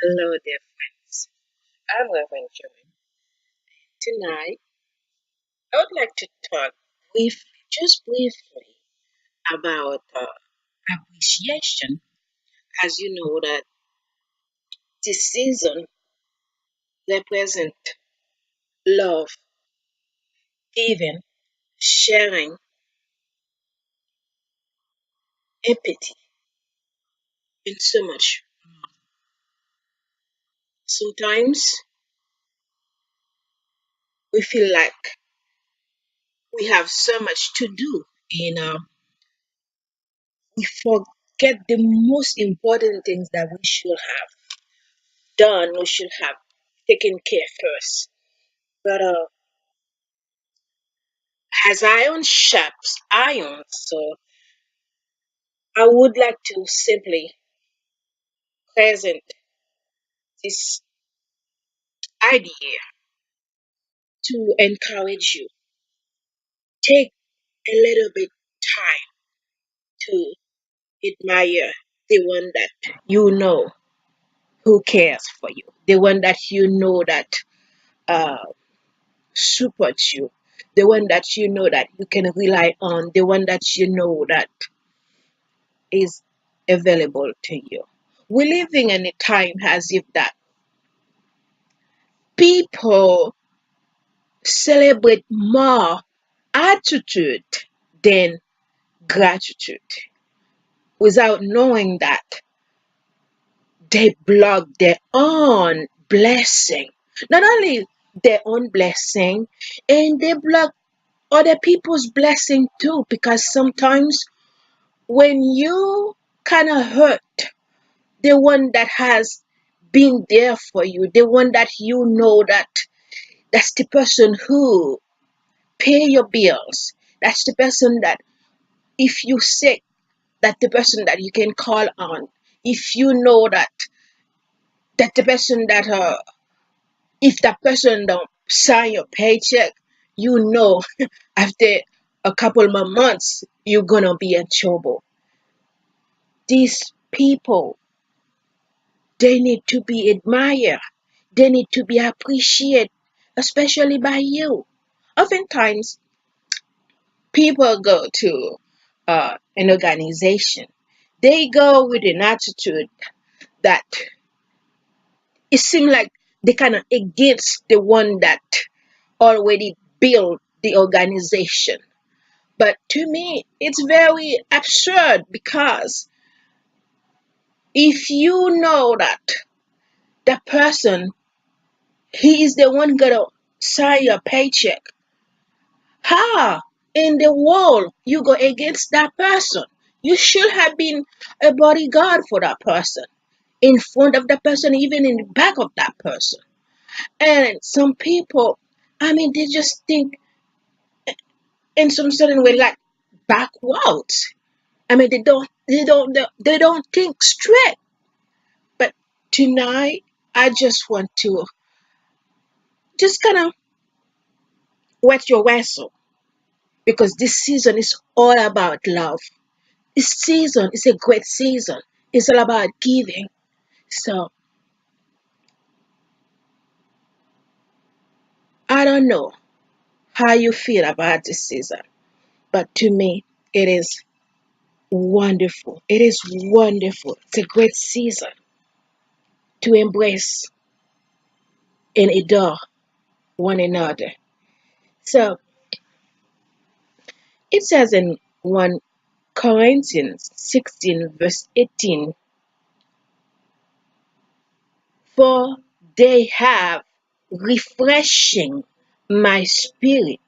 Hello, dear friends. I'm Reverend Johane. Tonight, I would like to talk just briefly, about appreciation. As you know, that this season represents love, giving, sharing, empathy, and so much. Sometimes we feel like we have so much to do, and we forget the most important things that we should have done, we should have taken care first. But as iron sharps iron, so I would like to simply present this idea to encourage you. Take a little bit time to admire the one that you know who cares for you, the one that you know that uh, supports you, the one that you know that you can rely on, the one that you know that is available to you. We're living in a time as if that people celebrate more attitude than gratitude without knowing that they block their own blessing. Not only their own blessing, and they block other people's blessing too, because sometimes when you kind of hurt the one that has been there for you, the one that you know that that's the person who pay your bills, that's the person that if you sick, that the person that you can call on. If you know that the person that if that person don't sign your paycheck, you know after a couple more months you're gonna be in trouble. These people, they need to be admired, they need to be appreciated, especially by you. Oftentimes people go to an organization, they go with an attitude that it seems like they kind of against the one that already built the organization. But to me, it's very absurd because if you know that the person, he is the one gonna sign your paycheck, how in the world you go against that person? You should have been a bodyguard for that person, in front of that person, even in the back of that person. And some people, I mean, they just think in some certain way like backwards. I mean, they don't think straight. But tonight, I just want to just kind of wet your whistle, because this season is all about love. This season is a great season. It's all about giving. So I don't know how you feel about this season, but to me, it is wonderful. It is wonderful. It's a great season to embrace and adore one another. So it says in 1 Corinthians 16, verse 18, for they have refreshing my spirit.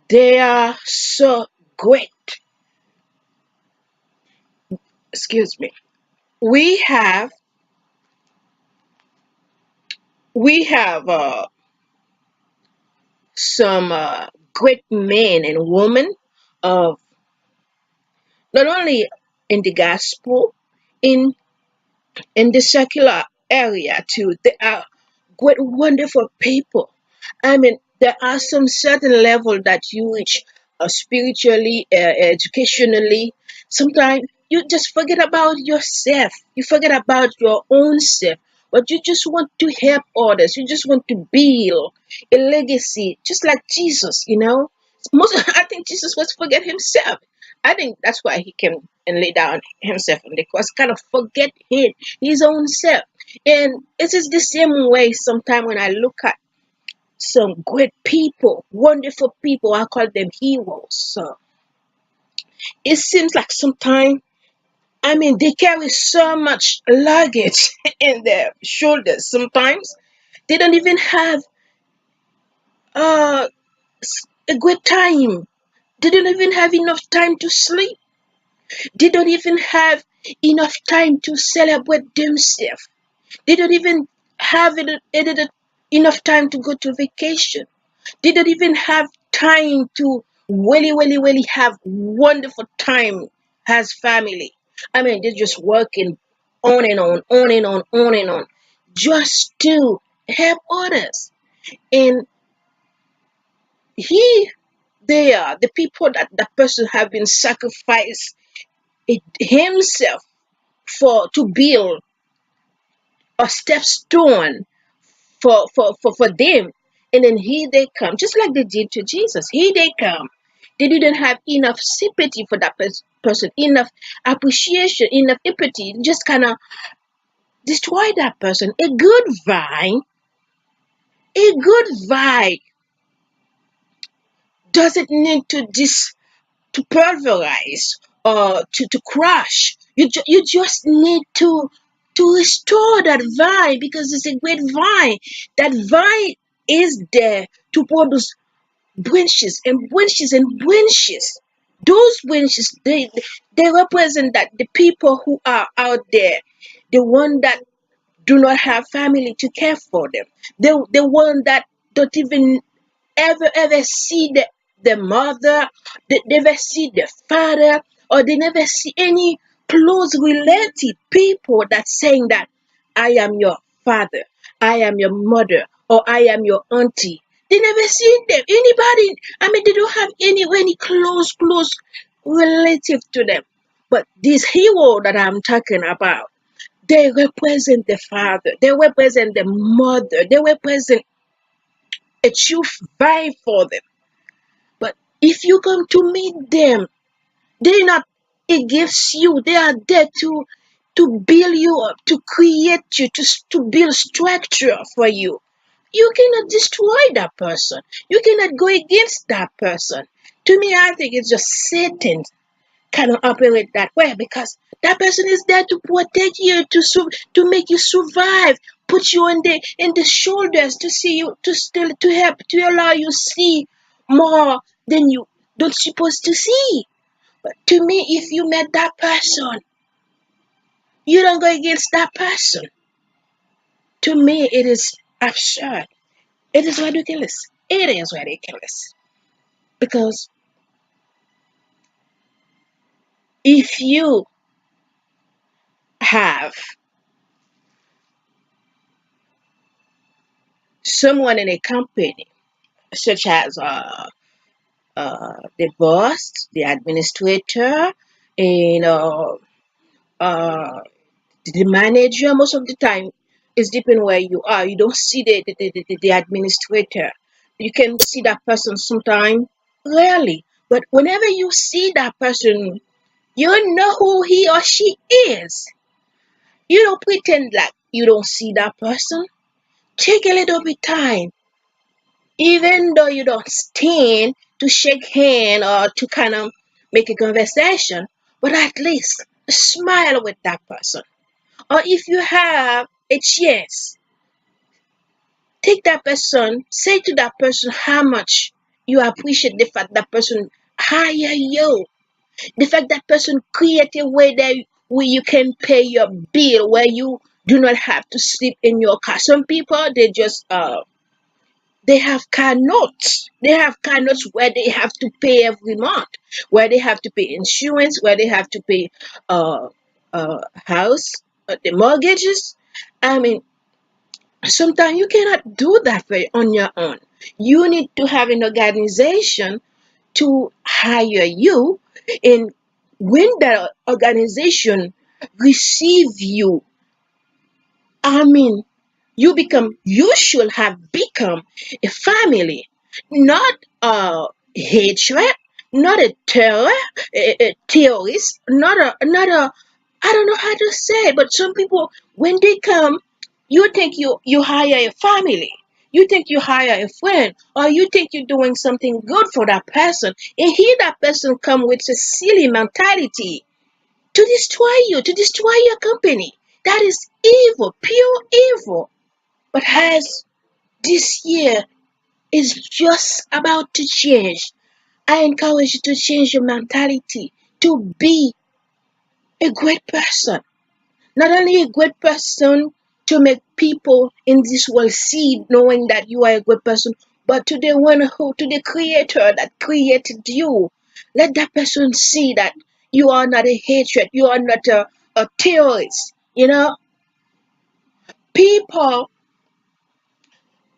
They are so great. Excuse me. We have we have some great men and women of not only in the gospel, in in the secular area too. They are great, wonderful people. I mean, there are some certain level that you reach spiritually, educationally, sometimes you just forget about yourself. You forget about your own self. But you just want to help others. You just want to build a legacy, just like Jesus. Most I think Jesus was forget himself. I think that's why he came and lay down himself on the cross, kind of forget his own self. And it is the same way sometimes when I look at some great people, wonderful people, I call them heroes. So it seems like sometimes, they carry so much luggage in their shoulders. Sometimes they don't even have uh, a good time. They don't even have enough time to sleep. They don't even have enough time to celebrate themselves. They don't even have enough time to go to vacation. They don't even have time to really, really, really have wonderful time as family. They're just working on and on, on and on, on and on, just to help others. And he, they are the people that that person have been sacrificed himself for to build a stepstone for them. And then here they come, just like they did to Jesus. Here they come. They didn't have enough sympathy for that person, enough appreciation, enough empathy, just kind of destroy that person. A good vine doesn't need to pulverize or to crush. You just need to restore that vine because it's a great vine. That vine is there to produce branches and branches and branches. Those branches, they represent that the people who are out there, the one that do not have family to care for them, the one that don't even ever see the mother, they never see the father, or they never see any close related people that saying that I am your father, I am your mother, or I am your auntie. They never see them. Anybody, they don't have any close relative to them. But this hero that I'm talking about, they represent the father, they represent the mother, they represent a true vibe for them. But if you come to meet them, they're not against you. They are there to build you up, to create you, to build structure for you. You cannot destroy that person. You cannot go against that person. To me, I think it's just Satan cannot operate that way because that person is there to protect you, to make you survive, put you in the shoulders to see you, to help, to allow you see more than you don't supposed to see. But to me, if you met that person, you don't go against that person. To me, it is absurd. It is ridiculous. It is ridiculous because if you have someone in a company such as the boss, the administrator, and uh, the manager. Most of the time, it's depending where you are. You don't see the administrator. You can see that person sometime, rarely. But whenever you see that person, you know who he or she is. You don't pretend like you don't see that person. Take a little bit time, even though you don't stand to shake hand or to kind of make a conversation, but at least smile with that person. Or if you have a chance, take that person, say to that person how much you appreciate the fact that person hire you, the fact that person create a way that where you can pay your bill, where you do not have to sleep in your car. Some people they just they have car notes. They have car notes where they have to pay every month, where they have to pay insurance, where they have to pay house, the mortgages. I mean, sometimes you cannot do that on your own. You need to have an organization to hire you and when the organization receive you, I mean, you should have become a family, not a hatred, not a a terrorist, not a, I don't know how to say it, but some people, when they come, you think you hire a family. You think you hire a friend, or you think you're doing something good for that person, and here that person come with a silly mentality to destroy you, to destroy your company. That is evil, pure evil. But as this year is just about to change, I encourage you to change your mentality to be a great person. Not only a great person to make people in this world see knowing that you are a good person, but to the one who, to the creator that created you. Let that person see that you are not a hatred, you are not a terrorist. People,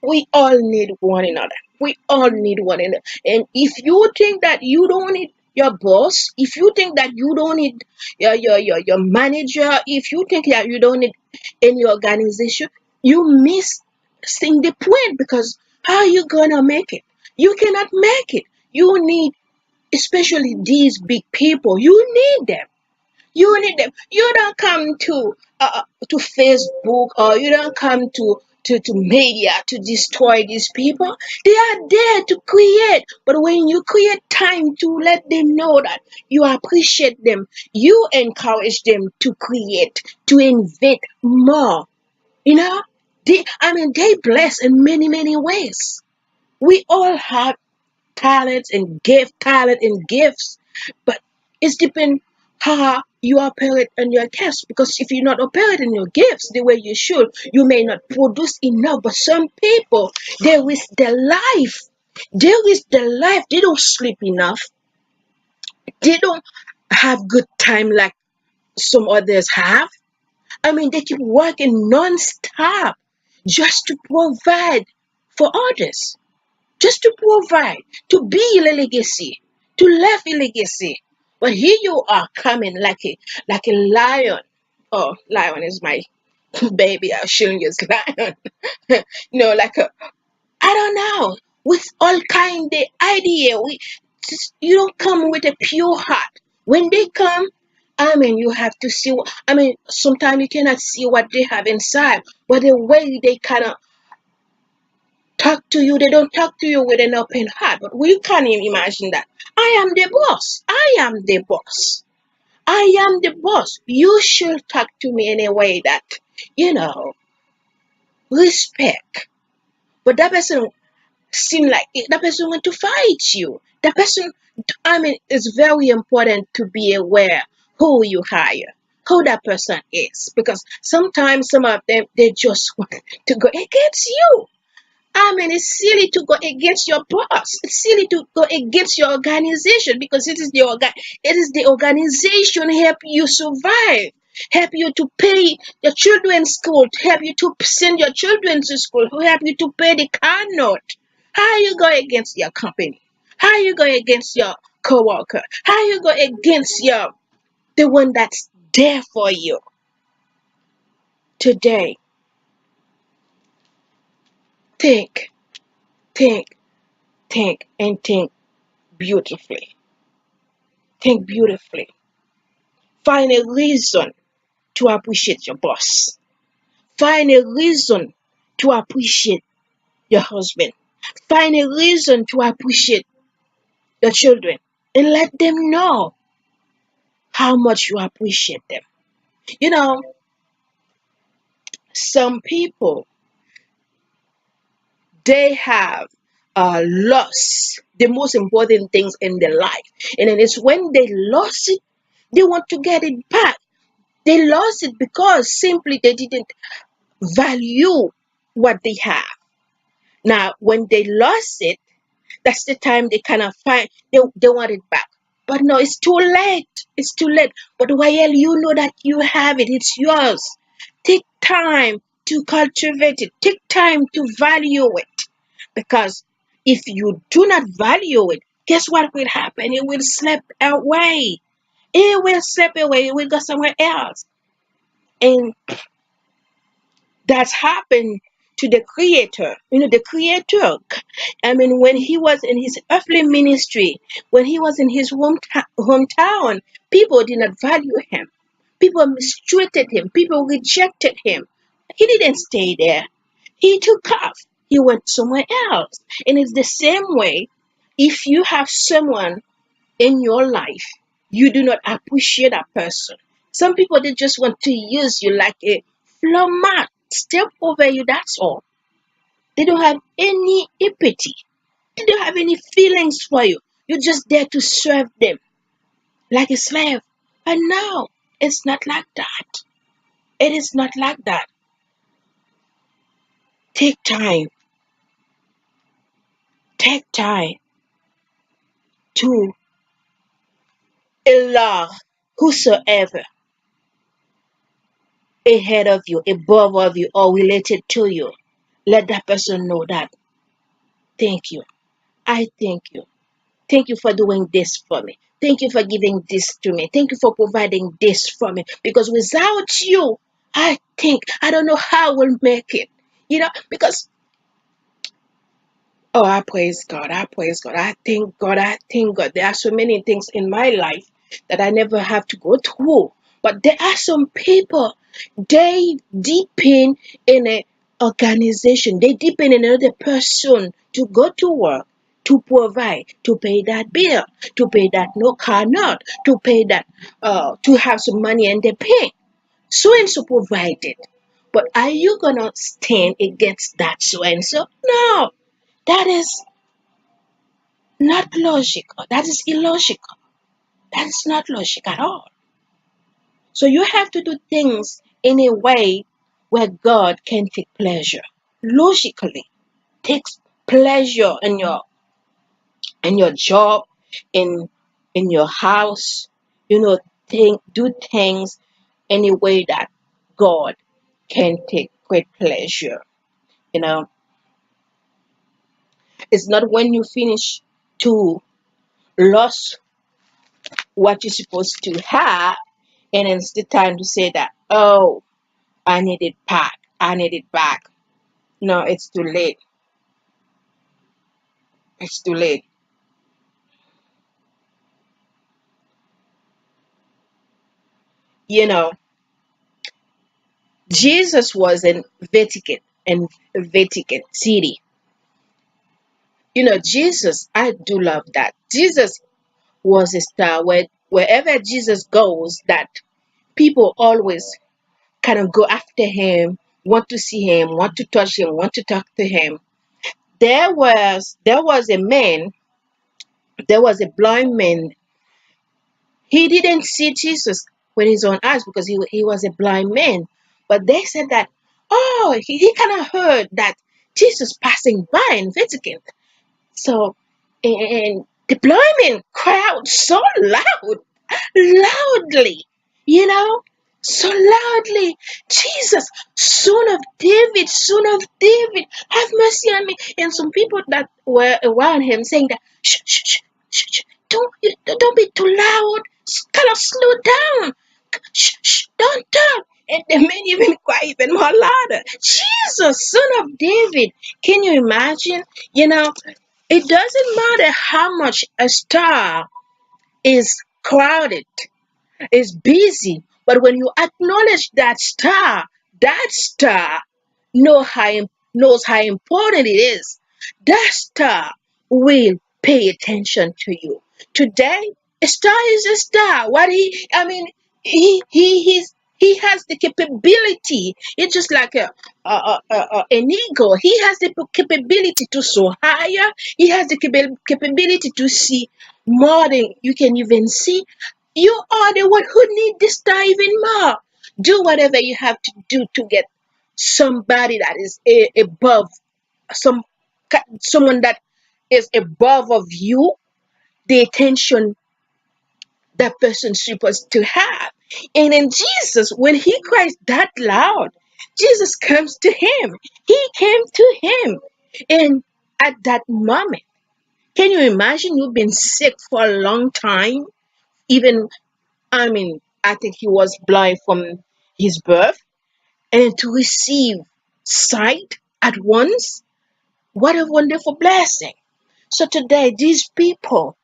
we all need one another. We all need one another. And if you think that you don't need your boss, if you think that you don't need your manager, if you think that you don't need any organization, you miss seeing the point, because how are you gonna make it? You cannot make it. You need, especially these big people, you need them. You need them. You don't come to Facebook, or you don't come to media to destroy these people. They are there to create. But when you create time to let them know that you appreciate them, you encourage them to create, to invent more. You know, they bless in many, many ways. We all have talent and gifts, but it's depend how you operate on your gifts, because if you're not operating your gifts the way you should, you may not produce enough. But some people, they risk their life, they don't sleep enough, they don't have good time like some others have. I mean, they keep working non-stop just to provide for others, just to provide, to be a legacy, to leave a legacy. But here you are coming like a lion. Oh, lion is my baby. I'll show you his lion. Like a, I don't know, with all kind of idea. You don't come with a pure heart. When they come, I mean, you have to see. I mean, sometimes you cannot see what they have inside, but the way they kind of talk to you, they don't talk to you with an open heart. But we can't even imagine that. I am the boss. I am the boss. I am the boss. You should talk to me in a way that, you know, respect. But that person seem like that person want to fight you. That person, I mean, it's very important to be aware who you hire, who that person is, because sometimes some of them they just want to go against you. I mean, it's silly to go against your boss. It's silly to go against your organization, because it is the organization help you survive, help you to pay your children's school, help you to send your children to school, who help you to pay the car note. How you go against your company? How you go against your coworker? How you go against your the one that's there for you today? Think, think, think, and think beautifully. Think beautifully. Find a reason to appreciate your boss. Find a reason to appreciate your husband. Find a reason to appreciate your children. And let them know how much you appreciate them. You know, some people, they have lost the most important things in their life. And then it's when they lost it, they want to get it back. They lost it because simply they didn't value what they have. Now, when they lost it, that's the time they kind of find they want it back. But no, it's too late. It's too late. But while you know that you have it, it's yours. Take time to cultivate it. Take time to value it. Because if you do not value it, guess what will happen? It will slip away. He will slip away, he will go somewhere else. And that's happened to the creator. The creator, I mean, when he was in his earthly ministry, when he was in his hometown, people did not value him. People mistreated him. People rejected him. He didn't stay there. He took off. He went somewhere else. And it's the same way. If you have someone in your life, you do not appreciate that person. Some people, they just want to use you like a floor mat, step over you, that's all. They don't have any empathy. They don't have any feelings for you. You're just there to serve them like a slave. But no, it's not like that. It is not like that. Take time. Take time to allow whosoever ahead of you, above of you, or related to you. Let that person know that. Thank you. I thank you. Thank you for doing this for me. Thank you for giving this to me. Thank you for providing this for me. Because without you, I don't know how we'll make it. Because, oh, I praise God. I praise God. I thank God. I thank God. There are so many things in my life that I never have to go through. But there are some people, they depend in an organization. They depend in another person to go to work, to provide, to pay that bill, to pay that no car note, to pay that, to have some money in the bank. So and so provided. But are you gonna stand against that so and so? No, that is not logical. That is illogical. That is not logic at all. So you have to do things in a way where God can take pleasure. Logically, takes pleasure in your job, in your house. Do things in a way that God can take great pleasure. You know, it's not when you finish to lose what you're supposed to have, and it's the time to say that, oh, I need it back. I need it back. No, it's too late. It's too late. You know, Jesus was in Vatican City. Jesus, I do love that. Jesus was a star wherever Jesus goes, that people always kind of go after him, want to see him, want to touch him, want to talk to him. There was a man, there was a blind man. He didn't see Jesus with his own eyes because he was a blind man. But they said that, oh, he kind of heard that Jesus passing by in Vatican. So, and the blind man cried out so loudly, you know, so loudly, Jesus, son of David, have mercy on me. And some people that were around him saying that, shh, shh, shh, shh, shh, don't be too loud, kind of slow down, shh, shh, don't talk. And the man even cry even more louder. Jesus, son of David. Can you imagine? You know, it doesn't matter how much a star is crowded, is busy, but when you acknowledge that star knows how important it is. That star will pay attention to you. Today, a star is a star. I mean, he has the capability. It's just like an eagle. He has the capability to soar higher. He has the capability to see more than you can even see. You are the one who need this star even more. Do whatever you have to do to get somebody that is above some someone that is above of you the attention that person's supposed to have. And then Jesus, when he cries that loud, Jesus comes to him. He came to him. And at that moment, can you imagine you've been sick for a long time, even I think he was blind from his birth, and to receive sight at once, what a wonderful blessing. So today, these people,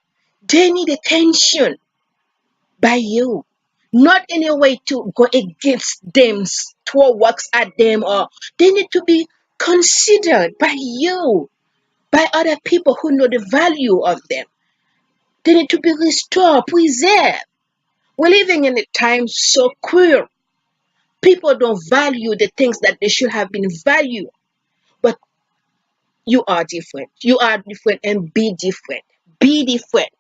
they need attention by you. Not in a way to go against them, throw works at them, or they need to be considered by you, by other people who know the value of them. They need to be restored, preserved. We're living in a time so cruel. People don't value the things that they should have been valued. But you are different. You are different and be different. Be different.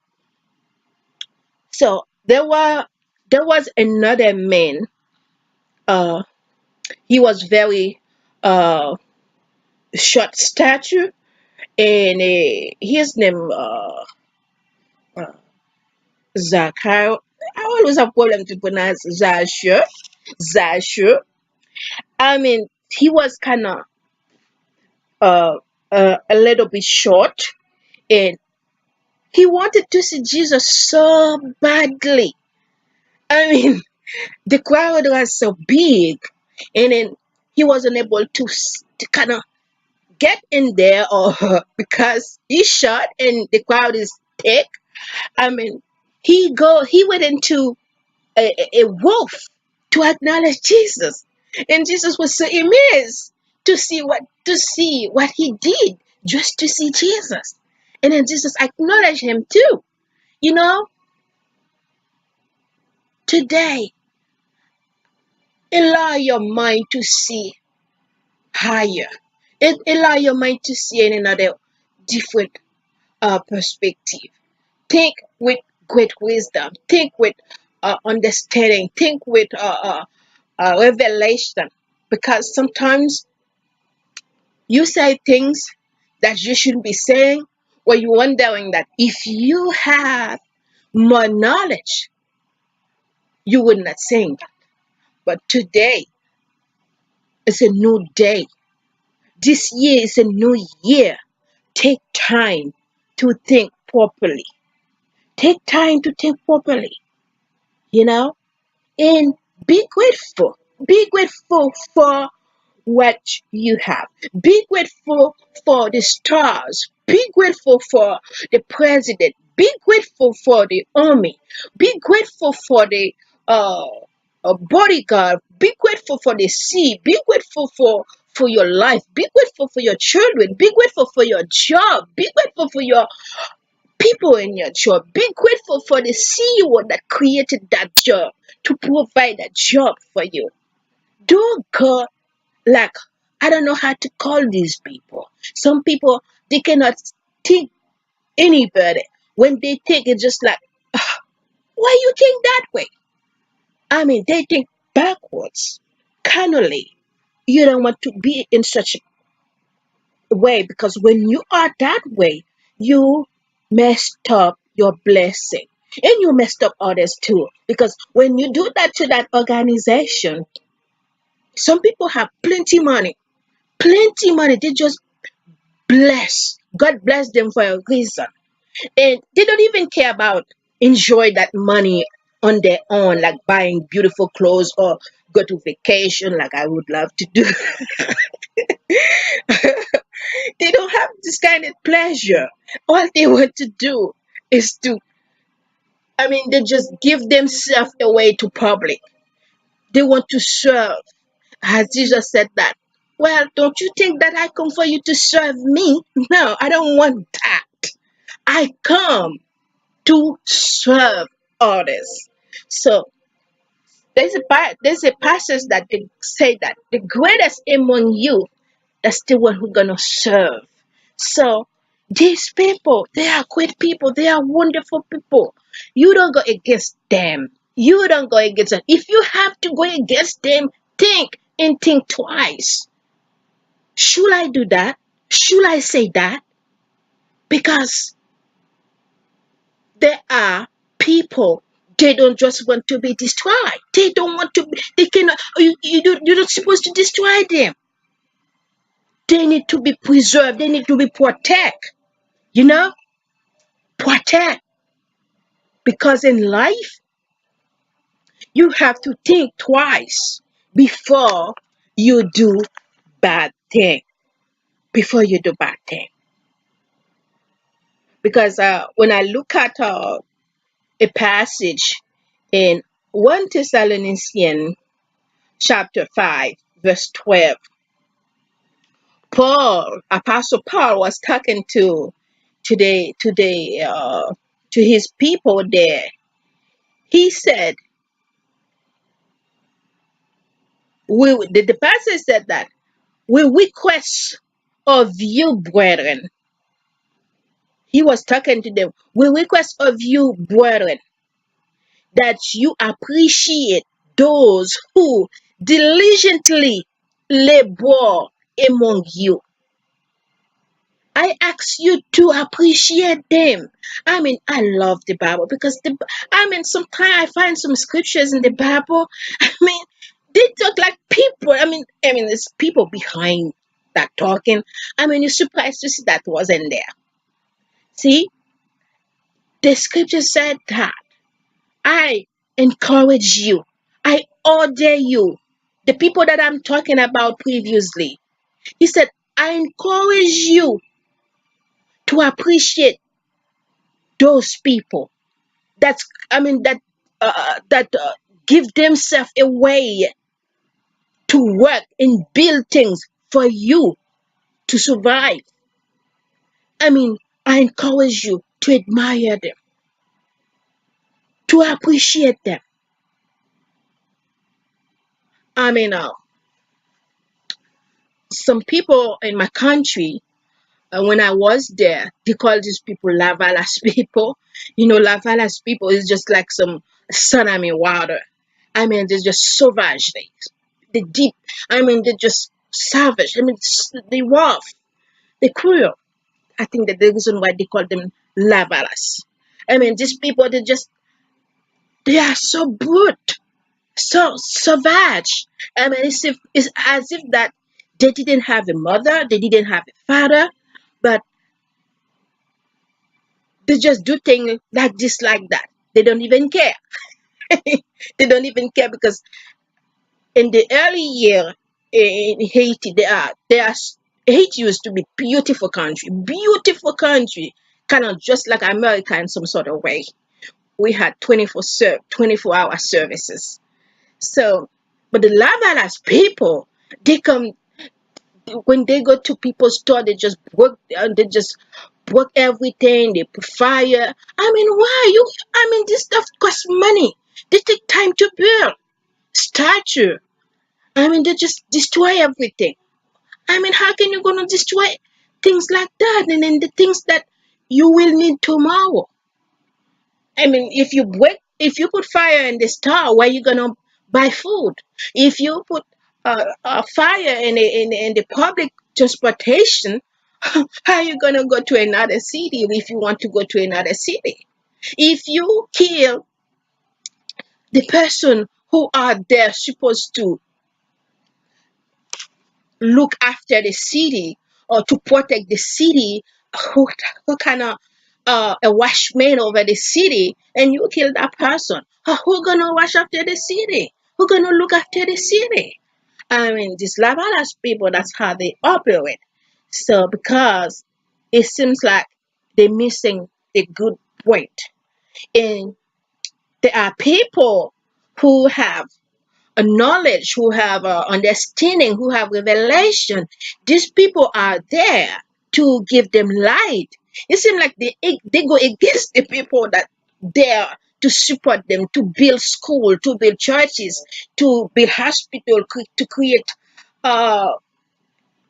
So there was another man. Uh, he was very uh short stature, and his name uh Zachar. I always have problem to pronounce Zachar. Zachar. He was kind of uh, a little bit short, and he wanted to see Jesus so badly. I mean, the crowd was so big, and then he wasn't able to kind of get in there, or because he's short and the crowd is thick. I mean, he went into a wolf to acknowledge Jesus, and Jesus was so amazed to see what he did, just to see Jesus, and then Jesus acknowledged him too. You know, today, allow your mind to see higher. Allow your mind to see in another different perspective. Think with great wisdom. Think with understanding. Think with revelation. Because sometimes you say things that you shouldn't be saying, or you're wondering that if you had more knowledge, you would not saying that. But today is a new day. This year is a new year. Take time to think properly. Take time to think properly, you know, and be grateful. Be grateful for what you have. Be grateful for the stars. Be grateful for the president. Be grateful for the army. Be grateful for the uh, bodyguard. Be grateful for the sea. Be grateful for your life. Be grateful for your children. Be grateful for your job. Be grateful for your people in your job. Be grateful for the CEO that created that job to provide that job for you. Don't go like, I don't know how to call these people. Some people, they cannot think anybody. When they think, it's just like, why you think that way? They think backwards, carnally. You don't want to be in such a way, because when you are that way, you messed up your blessing, and you messed up others too. Because when you do that to that organization, some people have plenty money. They just bless. God bless them for a reason. And they don't even care about enjoy that money on their own, like buying beautiful clothes or go to vacation like I would love to do. They don't have this kind of pleasure. All they want to do is they just give themselves away to public. They want to serve. As Jesus said that. Well, don't you think that I come for you to serve me? No, I don't want that. I come to serve others. So there's a passage that they say that the greatest among you, that's the one who's gonna serve. So these people, they are great people, they are wonderful people. You don't go against them. You don't go against them. If you have to go against them, think and think twice. Should I do that? Should I say that? Because there are people, they don't just want to be destroyed. They don't want to be, they cannot, you're not supposed to destroy them. They need to be preserved. They need to be protected. You know, protect. Because in life, You have to think twice before you do bad thing. Before you do bad thing. Because when I look at a passage in 1 Thessalonians chapter 5, verse 12, Apostle Paul was talking to his people there. He said, the passage said that we request of you, brethren. He was talking to them. We request of you, brethren, that you appreciate those who diligently labor among you. I ask you to appreciate them. I mean, I love the Bible because sometimes I find some scriptures in the Bible. I mean, they talk like people. There's people behind that talking. You're surprised to see that wasn't there. See, the scripture said that I encourage you, I order you. The people that I'm talking about previously, he said, I encourage you to appreciate those people that's that give themselves away to work and build things for you to survive. I encourage you to admire them, to appreciate them. I mean, uh, some people in my country, when I was there, they call these people Lavalas people. Lavalas people is just like some tsunami water. They're just savage. They deep. They're just savage. They rough. They cruel. I think that the reason why they call them Lavalas. These people, they are so brute, so savage. It's as if that they didn't have a mother, they didn't have a father, but they just do things like this, like that. They don't even care. They don't even care because in the early year in Haiti, Haiti used to be beautiful country, kind of just like America in some sort of way. We had 24-hour services. So, but the Lavalas people, they come when they go to people's store, they just broke everything. They put fire. Why you? This stuff costs money. They take time to build statue. They just destroy everything. How can you gonna destroy things like that, and then the things that you will need tomorrow? If you put fire in the store, where you gonna buy food? If you put a fire in the public transportation, how you gonna go to another city if you want to go to another city? If you kill the person who are there supposed to look after the city or to protect the city, who kind of a watchman over the city, and you kill that person, who gonna watch after the city? Who gonna look after the city? These Lavalas people, that's how they operate. So because it seems like they're missing a good point, and there are people who have a knowledge, who have understanding, who have revelation. These people are there to give them light. It seems like they go against the people that there to support them, to build school, to build churches, to build hospital, to create uh,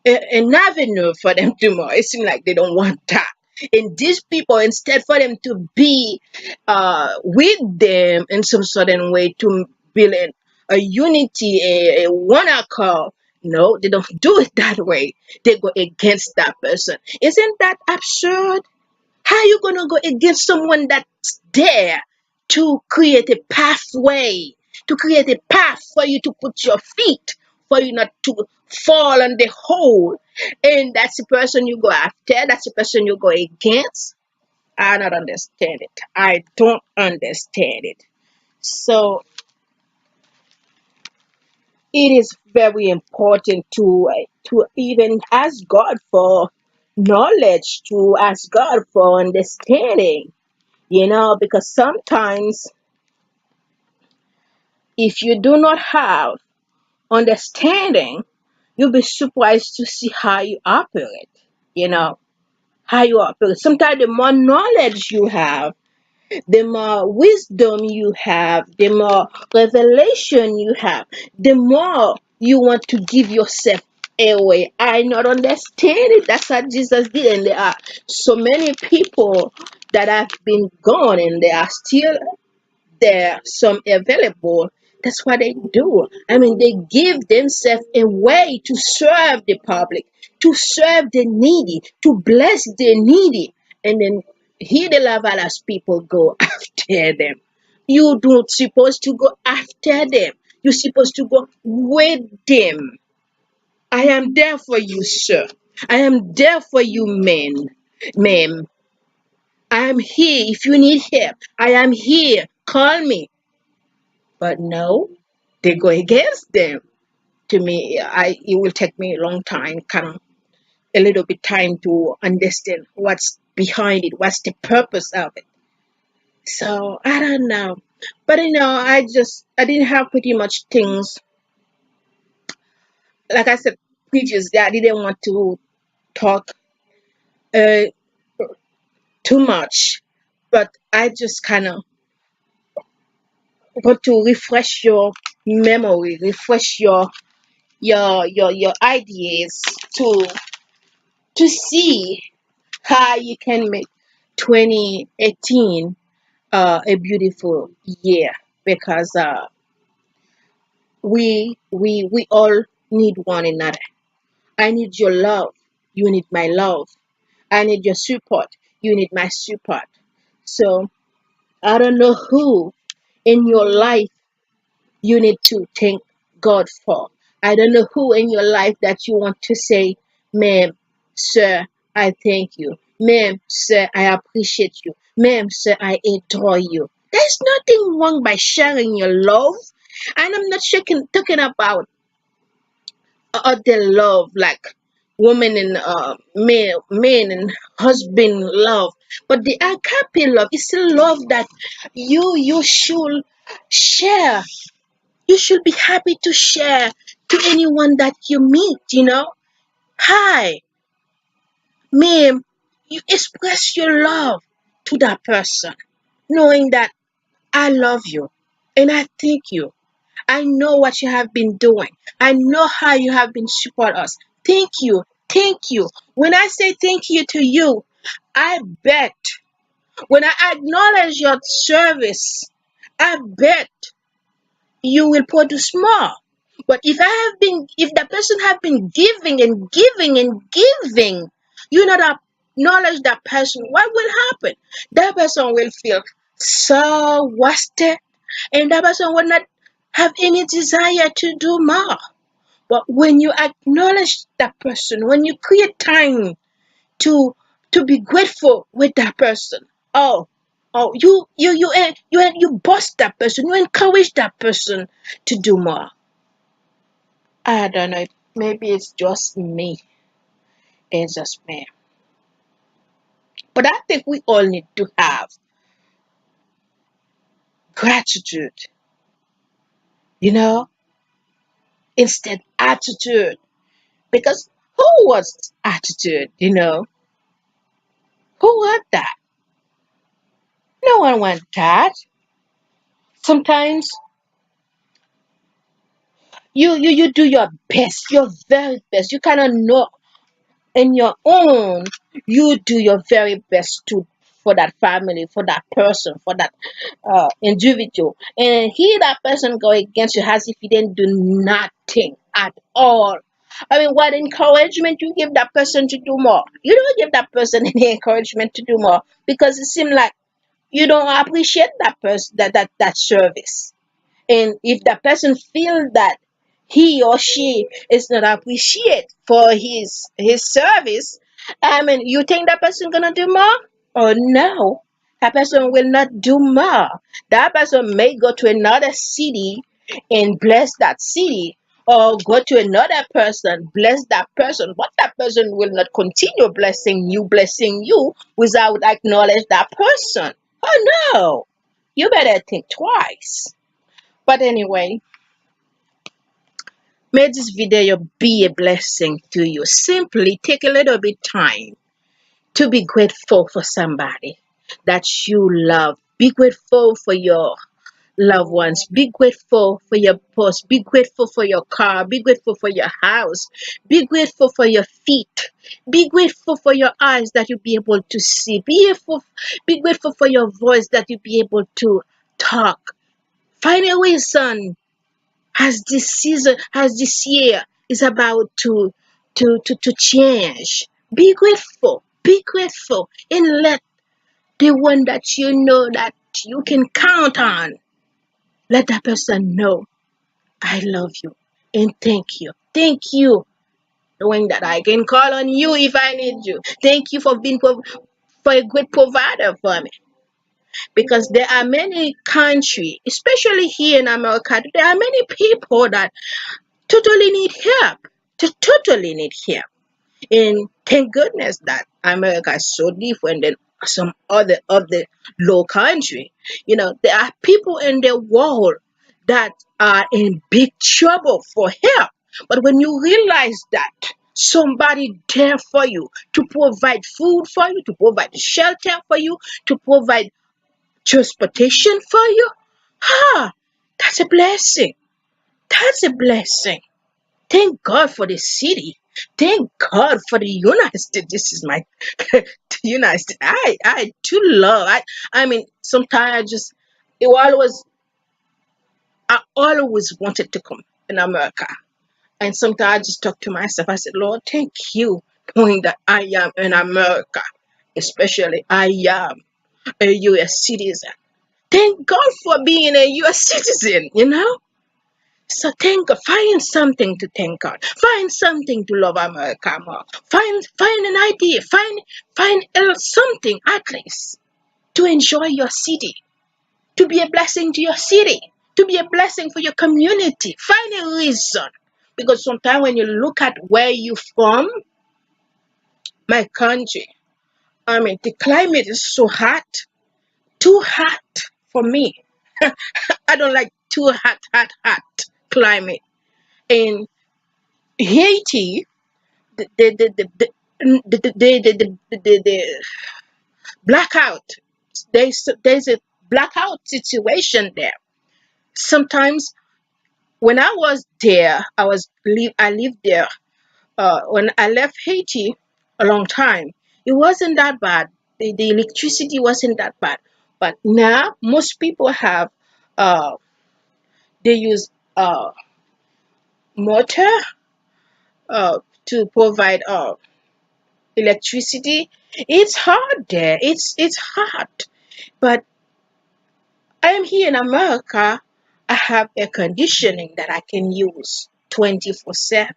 an avenue for them tomorrow. It seems like they don't want that. And these people, instead for them to be with them in some certain way to build a unity, a one accord, no, they don't do it that way. They go against that person. Isn't that absurd? How you gonna go against someone that's there to create a pathway, to create a path for you to put your feet, for you not to fall on the hole? And that's the person you go after, that's the person you go against. I don't understand it. I don't understand it. So it is very important to even ask God for knowledge, to ask God for understanding, because sometimes if you do not have understanding, you'll be surprised to see how you operate, you know, how you operate. Sometimes the more knowledge you have, the more wisdom you have, the more revelation you have, the more you want to give yourself away. I not understand it. That's what Jesus did. And there are so many people that have been gone and they are still there, some available. That's what they do. I mean, they give themselves away to serve the public, to serve the needy, to bless the needy. And then here the Lavalas people go after them. You don't supposed to go after them. You're supposed to go with them. I am there for you, sir. I am there for you, ma'am. I am here. If you need help, I am here. Call me. But no, they go against them. To me, it will take me a long time, kind of a little bit time to understand what's behind it, what's the purpose of it. So I don't know, but I didn't have pretty much things. Like I said previously, I didn't want to talk uh, too much, but I just kind of want to refresh your memory, refresh your ideas to see how you can make 2018 a beautiful year, because we all need one another. I need your love, you need my love. I need your support, you need my support. So I don't know who in your life you need to thank God for. I don't know who in your life that you want to say, ma'am, sir, I thank you. Ma'am, sir, I appreciate you. Ma'am, sir, I adore you. There's nothing wrong by sharing your love. And I'm not talking about other love like woman and man and husband love. But the agape love is a love that you should share. You should be happy to share to anyone that you meet. Hi, ma'am, you express your love to that person, knowing that I love you and I thank you. I know what you have been doing. I know how you have been support us. Thank you. Thank you. When I say thank you to you, I bet when I acknowledge your service, I bet you will produce more. But if the person have been giving and giving and giving, you not acknowledge that person, what will happen? That person will feel so wasted, and that person will not have any desire to do more. But when you acknowledge that person, when you create time to be grateful with that person, oh, you boost that person, you encourage that person to do more. I don't know. Maybe it's just me. It's just me. But I think we all need to have gratitude, you know, instead attitude. Because who wants attitude, Who want that? No one wants that. Sometimes you do your best, your very best. You kind of know in your own, you do your very best to for that family, for that person, for that individual, and here that person go against you as if he didn't do nothing at all. I mean, what encouragement you give that person to do more? You don't give that person any encouragement to do more because it seems like you don't appreciate that person, that service. And if the person feels that he or she is not appreciated for his service, I mean, you think that person gonna do more? Oh no, that person will not do more. That person may go to another city and bless that city, or go to another person, bless that person, but that person will not continue blessing you without acknowledge that person. Oh no, you better think twice. But anyway, may this video be a blessing to you. Simply take a little bit time to be grateful for somebody that you love. Be grateful for your loved ones. Be grateful for your post. Be grateful for your car. Be grateful for your house. Be grateful for your feet. Be grateful for your eyes that you'll be able to see. Be grateful for your voice that you'll be able to talk. Find a reason as this year is about to change. Be grateful. Be grateful and let the one that you know that you can count on, let that person know I love you and thank you. Thank you, knowing that I can call on you if I need you. Thank you for for a good provider for me. Because there are many countries, especially here in America, there are many people that totally need help. To totally need help. And thank goodness that America is so different than some other of the low country. You know, there are people in the world that are in big trouble for help. But when you realize that somebody there for you to provide food for you, to provide shelter for you, to provide transportation for you, ah, that's a blessing. That's a blessing. Thank God for the city. Thank God for the United States. This is my the United States. I do love. I mean, sometimes it always I always wanted to come in America, and sometimes I just talk to myself. I said, Lord, thank you, knowing that I am in America, especially I am a U.S. citizen. Thank God for being a U.S. citizen. So thank God. Find something to thank God. Find something to love America more. Find an idea. Find something at least to enjoy your city, to be a blessing to your city, to be a blessing for your community. Find a reason. Because sometimes when you look at where you from, my country, I mean the climate is so hot, too hot for me. I don't like too hot climate. In Haiti, the blackout. There's a blackout situation there. Sometimes when I was there, I lived there. When I left Haiti a long time, it wasn't that bad. The electricity wasn't that bad. But now most people have uh, they use motor to provide electricity. It's hard there. It's hard. But I am here in America. I have air conditioning that I can use 24/7.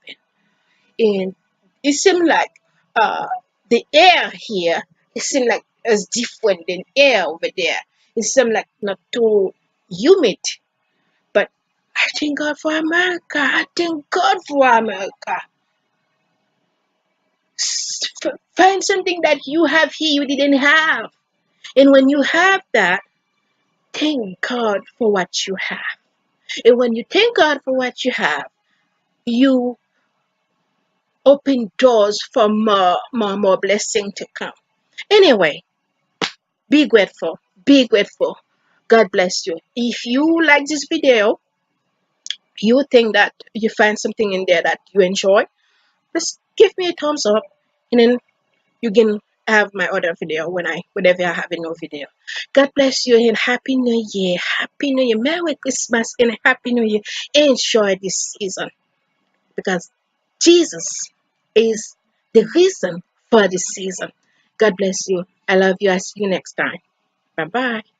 And it seems like uh, the air here, it seems like it's different than air over there. It seems like not too humid. But I thank God for America. I thank God for America. Find something that you have here you didn't have. And when you have that, thank God for what you have. And when you thank God for what you have, you open doors for more blessing to come. Anyway, be grateful. Be grateful. God bless you. If you like this video, you think that you find something in there that you enjoy, just give me a thumbs up, and then you can have my other video whenever I have a new video. God bless you and Happy New Year. Happy New Year. Merry Christmas and Happy New Year. Enjoy this season because Jesus is the reason for this season. God bless you. I love you. I'll see you next time. Bye bye.